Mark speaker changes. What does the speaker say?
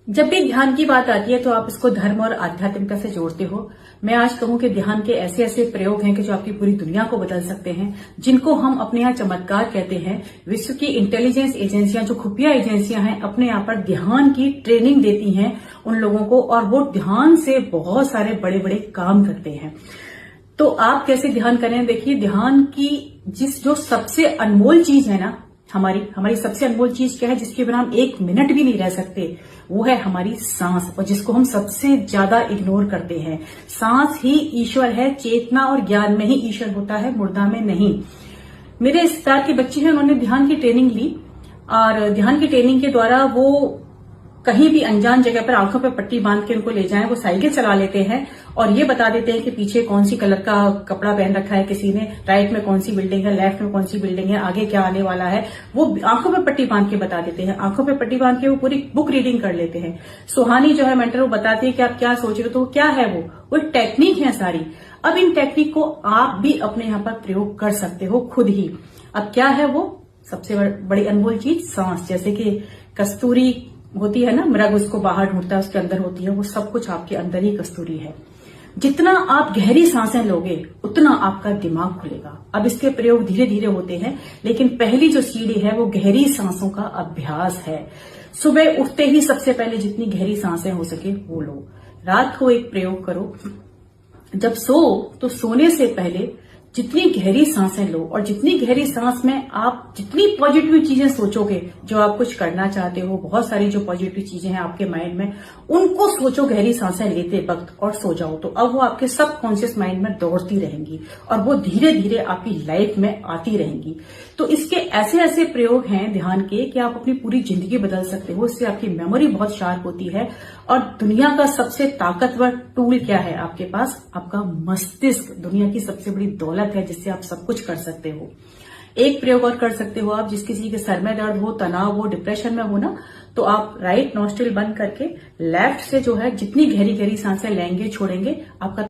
Speaker 1: जब भी ध्यान की बात आती है तो आप इसको धर्म और आध्यात्मिकता से जोड़ते हो। मैं आज कहूं कि ध्यान के ऐसे ऐसे प्रयोग हैं कि जो आपकी पूरी दुनिया को बदल सकते हैं, जिनको हम अपने यहाँ चमत्कार कहते हैं। विश्व की इंटेलिजेंस एजेंसियां, जो खुफिया एजेंसियां हैं, अपने यहाँ पर ध्यान की ट्रेनिंग देती हैं उन लोगों को, और वो ध्यान से बहुत सारे बड़े बड़े काम करते हैं। तो आप कैसे ध्यान करें? देखिए, ध्यान की जो सबसे अनमोल चीज है ना, हमारी सबसे अनमोल चीज क्या है, जिसके बिना हम एक मिनट भी नहीं रह सकते, वो है हमारी सांस, और जिसको हम सबसे ज्यादा इग्नोर करते हैं। सांस ही ईश्वर है। चेतना और ज्ञान में ही ईश्वर होता है, मुर्दा में नहीं। मेरे रिश्तेदार के बच्चे हैं, उन्होंने ध्यान की ट्रेनिंग ली, और ध्यान की ट्रेनिंग के द्वारा वो कहीं भी अनजान जगह पर आंखों पर पट्टी बांध के उनको ले जाएं, वो साइकिल चला लेते हैं और ये बता देते हैं कि पीछे कौन सी कलर का कपड़ा पहन रखा है किसी ने, राइट में कौन सी बिल्डिंग है, लेफ्ट में कौन सी बिल्डिंग है, आगे क्या आने वाला है। वो आंखों पे पट्टी बांध के बता देते हैं। आंखों पे पट्टी बांध के वो पूरी बुक रीडिंग कर लेते हैं। सुहानी जो है मेंटर, वो बताती है कि आप क्या सोच रहे हो, तो क्या है वो एक टेक्निक है सारी। अब इन टेक्निक को आप भी अपने यहाँ पर प्रयोग कर सकते हो खुद ही। अब क्या है वो सबसे बड़ी अनमोल चीज? सांस। जैसे कि कस्तूरी होती है ना, मृग उसको बाहर ढूंढता है, उसके अंदर होती है, वो सब कुछ आपके अंदर ही कस्तूरी है। जितना आप गहरी सांसें लोगे उतना आपका दिमाग खुलेगा। अब इसके प्रयोग धीरे धीरे होते हैं, लेकिन पहली जो सीढ़ी है वो गहरी सांसों का अभ्यास है। सुबह उठते ही सबसे पहले जितनी गहरी सांसें हो सके वो लो। रात को एक प्रयोग करो, जब तो सोने से पहले जितनी गहरी सांसें लो, और जितनी गहरी सांस में आप जितनी पॉजिटिव चीजें सोचोगे, जो आप कुछ करना चाहते हो, बहुत सारी जो पॉजिटिव चीजें हैं आपके माइंड में, उनको सोचो गहरी सांसें लेते वक्त, और सो जाओ। तो अब वो आपके सबकॉन्शियस माइंड में दौड़ती रहेंगी और वो धीरे धीरे आपकी लाइफ में आती रहेंगी। तो इसके ऐसे ऐसे प्रयोग हैं ध्यान के कि आप अपनी पूरी जिंदगी बदल सकते हो। इससे आपकी मेमोरी बहुत शार्प होती है। और दुनिया का सबसे ताकतवर टूल क्या है आपके पास? आपका मस्तिष्क दुनिया की सबसे बड़ी दौलत है, जिससे आप सब कुछ कर सकते हो। एक प्रयोग और कर सकते हो आप, जिस किसी के सर में दर्द हो, तनाव हो, डिप्रेशन में हो ना, तो आप राइट नॉस्ट्रिल बंद करके लेफ्ट से जो है जितनी गहरी गहरी सांसें लेंगे छोड़ेंगे, आपका